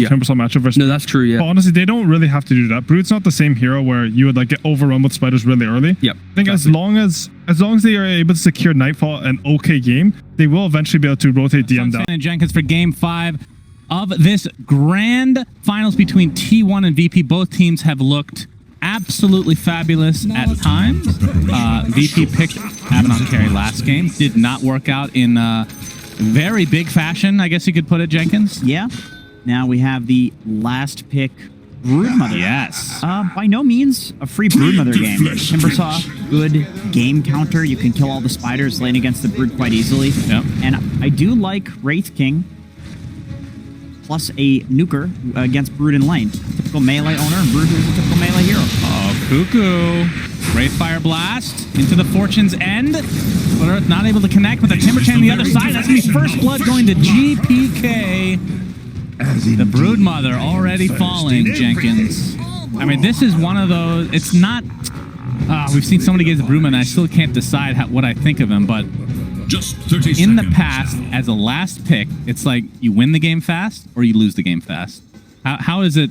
10% matchup versus. No, that's true, yeah. But honestly, they don't really have to do that. Brood's not the same hero where you would like get overrun with spiders really early. Yep. I think as long as they are able to secure Nightfall an okay game, they will eventually be able to rotate DM down. And Jenkins for Game 5 of this grand finals between T1 and VP. Both teams have looked absolutely fabulous at times. VP picked Abaddon carry last game. Did not work out in very big fashion, I guess you could put it, Jenkins. Yeah. Now we have the last pick, Broodmother. Yes. By no means a free Broodmother game. Timbersaw, good game counter. You can kill all the spiders laying against the Brood quite easily. Yep. And I do like Wraith King plus a nuker against Brood in lane. Typical melee owner, and Brood is a typical melee hero. Oh, KuKu. Wraith Fire Blast into the Fortune's End. But Earth not able to connect with the Timber Chain on the other side. That's going to be first blood going to GPK. The Broodmother already falling, Jenkins. I mean, this is one of those. It's not. We've seen so many games of Broodmother, and I still can't decide what I think of him. But just 30 in the past, as a last pick, it's like you win the game fast or you lose the game fast. How is it?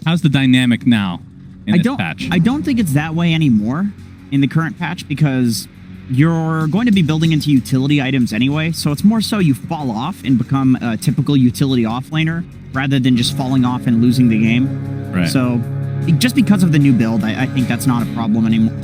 How's the dynamic now in this patch? I don't think it's that way anymore in the current patch because you're going to be building into utility items anyway, so it's more so you fall off and become a typical utility offlaner rather than just falling off and losing the game. Right. So just because of the new build, I think that's not a problem anymore.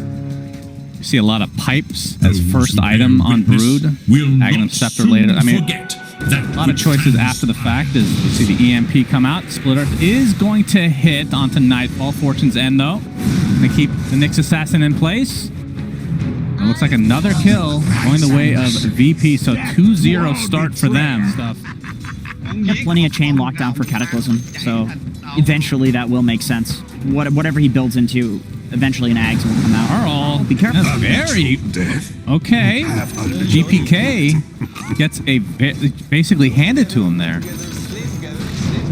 You see a lot of pipes as first item on Brood. Aghanim Scepter later. I mean, a lot of choices after the fact as you see the EMP come out. Split Earth is going to hit onto Nightfall. Fortune's End, though. Going to keep the Nyx Assassin in place. It looks like another kill going the way of VP, so 2-0 start for them. Got plenty of chain lockdown for Cataclysm, so eventually that will make sense. Whatever he builds into, eventually an Ags will come out. Karl, be careful. Very okay. GPK gets basically handed to him there.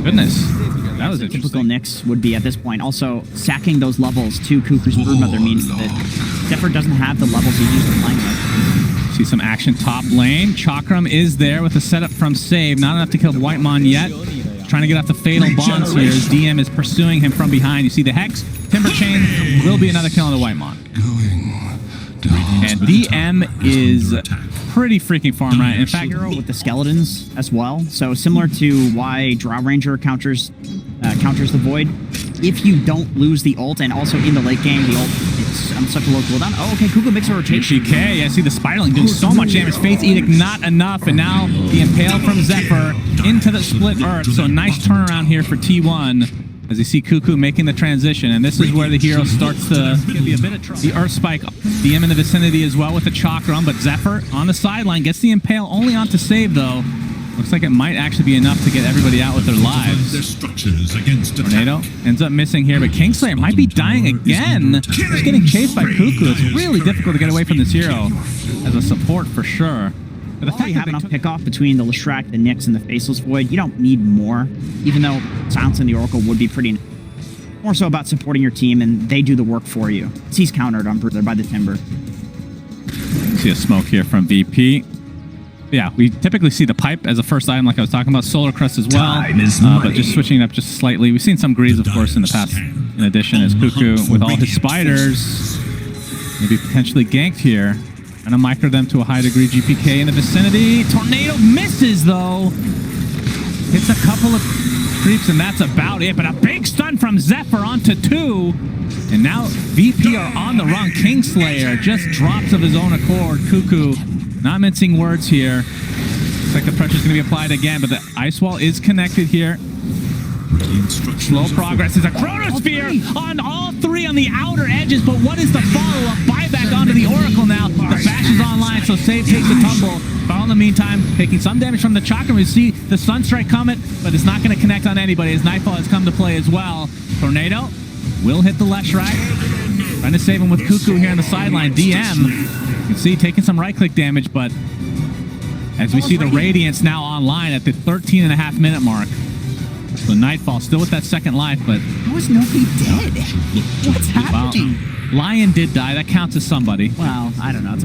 Goodness. That was interesting. Typical Nyx would be at this point. Also, sacking those levels to KuKu's Broodmother means that Xepher doesn't have the levels he's used to playing with. See some action top lane. Chakram is there with a setup from Save. Not enough to kill Whitemon yet. Trying to get off the fatal bonds here as DM is pursuing him from behind. You see the Hex. Timber Chain will be another kill on the Whitemon. And DM is pretty freaking farm right. In fact, with the skeletons as well. So similar to why Drow Ranger counters the Void. If you don't lose the ult, and also in the late game, the ult is on such a low cooldown. Oh, okay, KuKu makes a rotation. GPK, I see the Spiraling doing so much damage. Faith Edict not enough, and now the Impale from Xepher into the Split Earth. So nice turnaround here for T1. As you see KuKu making the transition, and this is where the hero starts to be a bit of trouble. The Earth Spike, DM in the vicinity as well with the Chakram, but Xepher on the sideline gets the Impale only on to save though. Looks like it might actually be enough to get everybody out with their lives. Tornado ends up missing here, but Kingslayer might be dying again. He's getting chased by KuKu. It's really difficult to get away from this hero as a support for sure. But the fact you have enough pick-off between the Leshrac, the Nyx, and the Faceless Void, you don't need more, even though Silence and the Oracle would be pretty... More so about supporting your team, and they do the work for you. He's countered on by the Timber. See a smoke here from VP. Yeah, we typically see the pipe as a first item, like I was talking about. Solar Crest as well, but just switching it up just slightly. We've seen some Greaves, of course, in the past. In addition, as KuKu, with all his spiders, maybe potentially ganked here. Gonna micro them to a high degree. GPK in the vicinity. Tornado misses, though. Hits a couple of creeps, and that's about it. But a big stun from Xepher onto 2. And now VP are on the run. Kingslayer just drops of his own accord. KuKu, not mincing words here. Looks like the pressure's going to be applied again, but the Ice Wall is connected here. Slow progress is a Chronosphere on all 3 on the outer edges, but what is the follow-up? Buyback onto the Oracle now. The Bash is online, so Save takes the tumble. But in the meantime, taking some damage from the Chakram. We see the Sunstrike coming, but it's not going to connect on anybody as Nightfall has come to play as well. Tornado will hit the Leshrac. Trying to save him with KuKu here on the sideline. DM, you can see taking some right-click damage, but as we see the Radiance now online at the 13.5-minute mark. So Nightfall still with that second life, but... How is nobody dead? What's happening? Well, Lion did die. That counts as somebody. Well, I don't know.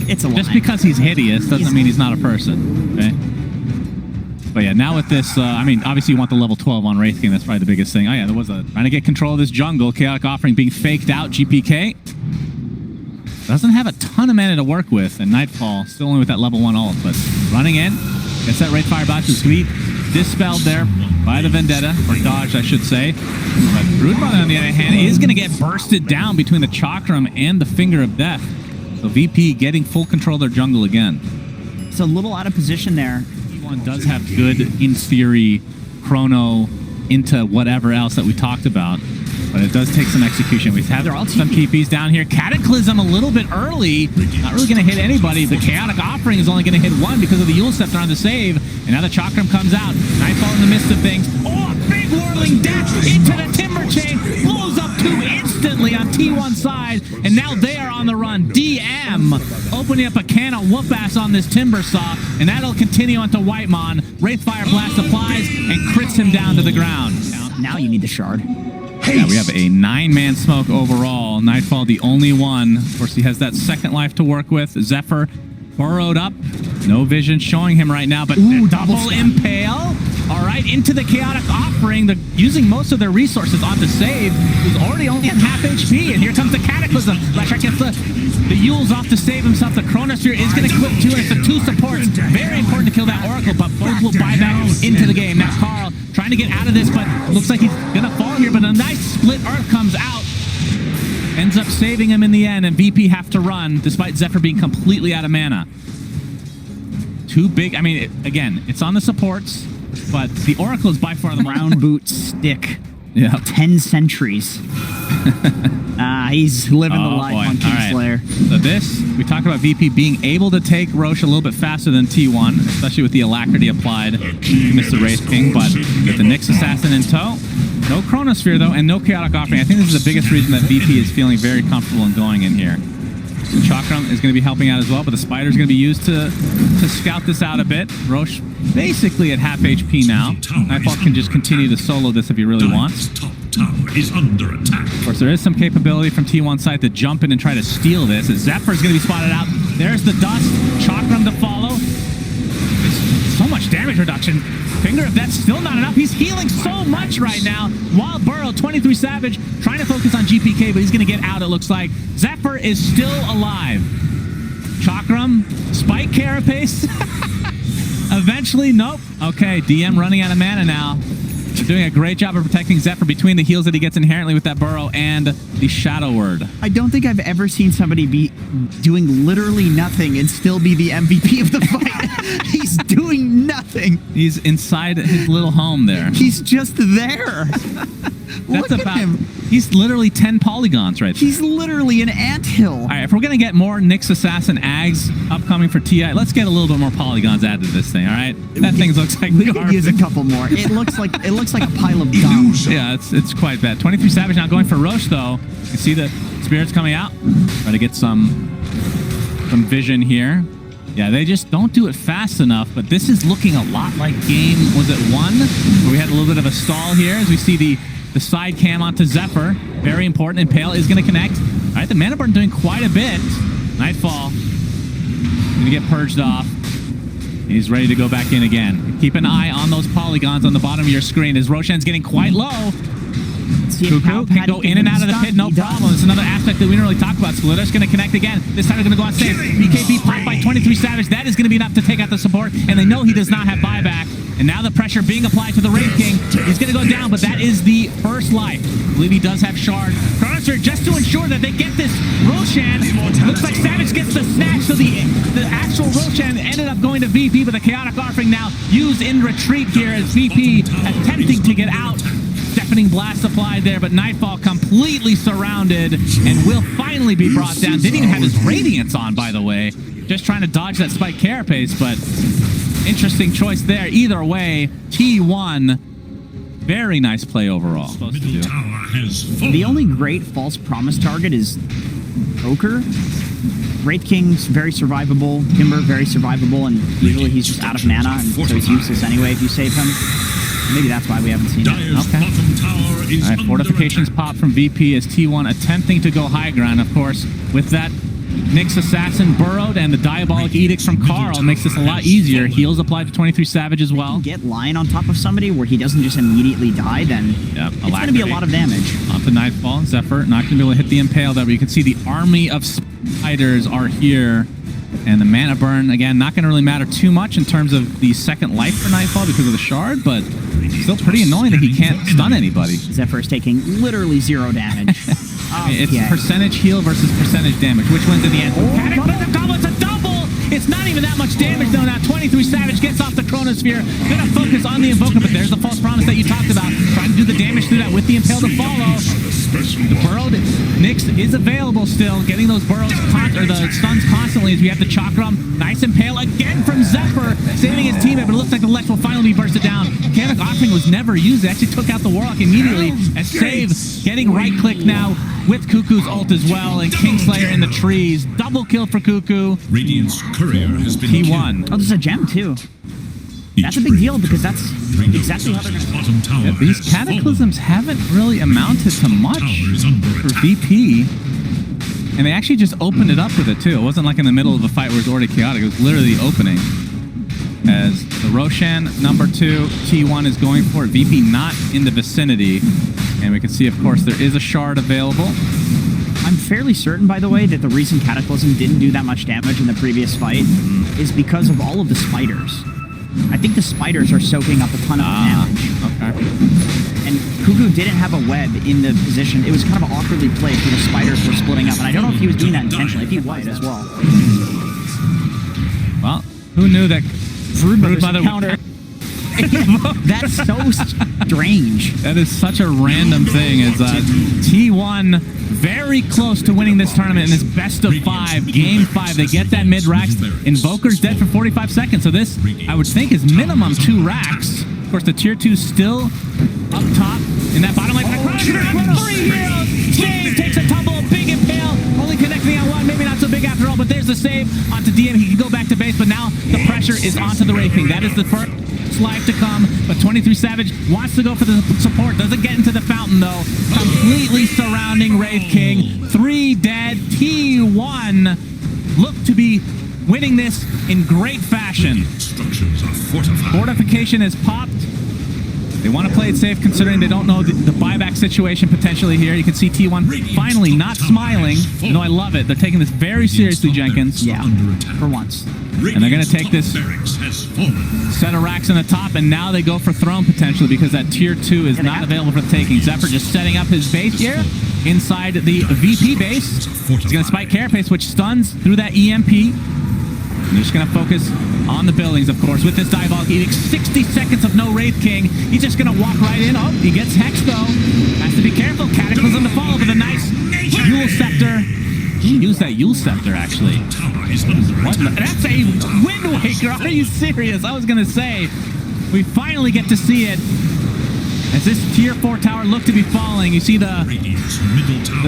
It's a Just because he's hideous doesn't mean he's not a person. Okay? But yeah, now with this, I mean, obviously you want the level 12 on Wraith King. That's probably the biggest thing. Oh yeah, there was trying to get control of this jungle. Chaotic Offering being faked out. GPK doesn't have a ton of mana to work with, and Nightfall still only with that level 1 ult, but running in. Gets that Wraith Fire box is going to be dispelled there by the Vendetta, or dodged, I should say. But Broodmother, on the other hand, is going to get bursted down between the Chakram and the Finger of Death. So VP getting full control of their jungle again. It's a little out of position there. T1 does have good, in theory, chrono into whatever else that we talked about, but it does take some execution. We have some TPs down here. Cataclysm a little bit early, not really going to hit anybody. The Chaotic Offering is only going to hit one because of the Yule Scepter on the save, and now the Chakram comes out. Nightfall in the midst of things. Oh, a big whirling death into the Timber Chain, blows up 2 instantly on T1 side, and now they are on the run. DM opening up a can of whoop-ass on this Timber Saw, and that'll continue onto Whitemon. Wraithfire Blast applies and crits him down to the ground. Now you need the shard. Yeah, we have a 9-man smoke overall. Nightfall the only one. Of course, he has that second life to work with. Xepher burrowed up. No vision showing him right now, but double impale. All right, into the Chaotic Offering. They're using most of their resources on the save. He's already only at half HP, and here comes the Cataclysm. Lashak gets the Yules off to save himself. The Chronosphere is going to clip too, and it's the 2 supports. Very important to kill that Oracle, but both will buy back into the game. Now Karl trying to get out of this, but looks like he's going to fall here, but a nice split Earth comes out. Ends up saving him in the end, and VP have to run, despite Xepher being completely out of mana. Too big. I mean, again, it's on the supports, but the Oracle is by far the Brown boot stick. Yeah. 10 centuries. He's living the life on Kingslayer. Right. So this, we talked about VP being able to take Roche a little bit faster than T1, especially with the alacrity applied to Mr. Wraith King, but with the Nyx Assassin in tow, no Chronosphere though, and no Chaotic Offering. I think this is the biggest reason that VP is feeling very comfortable in going in here. The Chakram is going to be helping out as well, but the Spider is going to be used to scout this out a bit. Roche basically at half HP now. Nightfall can just continue to solo this if he really wants. Tower is under attack. Of course, there is some capability from T1 side to jump in and try to steal this. As Xepher is going to be spotted out. There's the dust. Chakram to follow. So much damage reduction. Finger of Death still not enough. He's healing so much right now. Wild Burrow, 23 Savage, trying to focus on GPK, but he's going to get out, it looks like. Xepher is still alive. Chakram, Spike Carapace. Eventually, nope. Okay, DM running out of mana now. They're doing a great job of protecting Xepher between the heals that he gets inherently with that Burrow and the Shadow Word. I don't think I've ever seen somebody be doing literally nothing and still be the MVP of the fight. He's doing nothing. He's inside his little home there. He's just there. Look at him. He's literally 10 polygons right there. He's literally an anthill. All right, if we're going to get more Nyx Assassin Ags upcoming for TI, let's get a little bit more polygons added to this thing, all right? That thing looks like we could use a couple more. It looks like a pile of dung. Yeah, it's quite bad. 23 Savage now going for Roche, though. You can see the spirits coming out. Try to get some vision here. Yeah, they just don't do it fast enough, but this is looking a lot like game, was it 1? Where we had a little bit of a stall here as we see the side cam onto Xepher. Very important. Impale is going to connect. All right, the Mana Burn doing quite a bit. Nightfall going to get purged off. He's ready to go back in again. Keep an eye on those polygons on the bottom of your screen as Roshan's getting quite low. KuKu can go in and out of the pit, no problem. It's another aspect that we don't really talk about. Splitter's going to connect again. This time they're going to go on save. BKB popped by 23 Savage. That is going to be enough to take out the support, and they know he does not have buyback. And now the pressure being applied to the Wraith King. He's going to go down, but that is the first life. I believe he does have Shard. Chronosphere just to ensure that they get this Roshan. Looks like Savage gets the snatch, so the actual Roshan ended up going to VP, but the Chaotic Offering now used in retreat here as VP attempting to get out. Deafening blast applied there, but Nightfall completely surrounded and will finally be brought down. Didn't even have his Radiance on, by the way. Just trying to dodge that Spike Carapace, but interesting choice there. Either way, T1, very nice play overall. The only great false promise target is Poker. Wraith King's very survivable, Timber very survivable, and usually he's just out of mana, and so he's useless anyway if you save him. Maybe that's why we haven't seen it. Okay. All right, fortifications pop from VP as T1 attempting to go high ground. Of course, with that Nyx Assassin burrowed, and the Diabolic Edict from Karl makes this a lot easier. Heals applied to 23 Savage as well. Get Lion on top of somebody where he doesn't just immediately die, then it's going to be a lot of damage. Onto Nightfall. Xepher not going to be able to hit the Impale there, but you can see the army of spiders are here. And the mana burn, again, not going to really matter too much in terms of the second life for Nightfall because of the shard, but still pretty annoying that he can't stun anybody. Xepher is taking literally 0 damage. It's percentage heal versus percentage damage. Which wins in the end? Cataclysm combo, it's a double! It's not even that much damage though now. 23 Savage gets off the Chronosphere. Gonna focus on the Invoker, but there's the false promise that you talked about. Trying to do the damage through that with the Impale to follow. The burrowed Nyx is available still. Getting those burrows, or the stuns constantly as we have the Chakram. Nice Impale again from Xepher. Saving his teammate, but it looks like the Lex will finally be bursted down. Mechanic Offlane was never used. It actually took out the Warlock immediately. And Save getting right click now with KuKu's ult as well, and Kingslayer in the trees. Double kill for KuKu. Radiant's courier has been T1. Oh, there's a gem too. That's a big deal because that's exactly how they're going to bottom tower. Yeah, these Cataclysms haven't really amounted to much for VP. And they actually just opened it up with it too. It wasn't like in the middle of a fight where it was already chaotic. It was literally the opening. As the Roshan number 2, T1 is going for it. VP not in the vicinity. And we can see, of course, there is a shard available. I'm fairly certain, by the way, that the reason Cataclysm didn't do that much damage in the previous fight is because of all of the spiders. I think the spiders are soaking up a ton of damage. Okay. And KuKu didn't have a web in the position. It was kind of awkwardly placed where the spiders were splitting up. And I don't know if he was doing that intentionally. If he was as well. Well, who knew that Broodmother counter? That's so strange. That is such a random thing. As T1 very close to winning this tournament in this best of 5, game 5. They get that mid racks. Invoker's dead for 45 seconds. So this, I would think, is minimum 2 racks. Of course, the tier 2 still up top in that bottom lane. 3 heroes. Save takes a tumble, big Impale, only connecting on 1. Maybe not so big after all, but there's the save onto DM. He can go back to base, but now the pressure is onto the Wraith King. That is the first life to come, but 23 Savage wants to go for the support. Doesn't get into the fountain though. Completely surrounding Wraith King. 3 dead. T1 look to be winning this in great fashion. Structures are fortified. Fortification has popped. They want to play it safe considering they don't know the buyback situation potentially here. You can see T1 finally not smiling. No, I love it. They're taking this very seriously, Jenkins. Yeah, for once. And they're going to take this set of racks in the top, and now they go for Throne potentially because that tier 2 is not available for the taking. Xepher just setting up his base here inside the VP base. He's going to spike Carapace, which stuns through that EMP. And they're just going to focus on the buildings, of course, with this Diabolic Edict. 60 seconds of no Wraith King. He's just going to walk right in. Oh, he gets Hex, though. Has to be careful. Cataclysm to follow with a nice Yule Scepter. Use that Yule Scepter, actually. What? That's a Wind Waker. Are you serious? I was going to say, we finally get to see it. As this tier 4 tower looked to be falling, you see the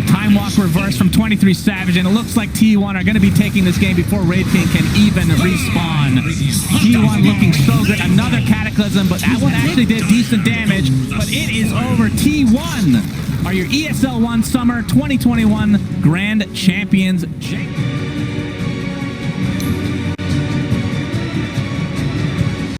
Time Walk reverse from 23 Savage, and it looks like T1 are going to be taking this game before Wraith King can even respawn. T1 looking so good. Another Cataclysm, but that one actually did decent damage, but it is over. T1 are your ESL One Summer 2021 Grand Champions.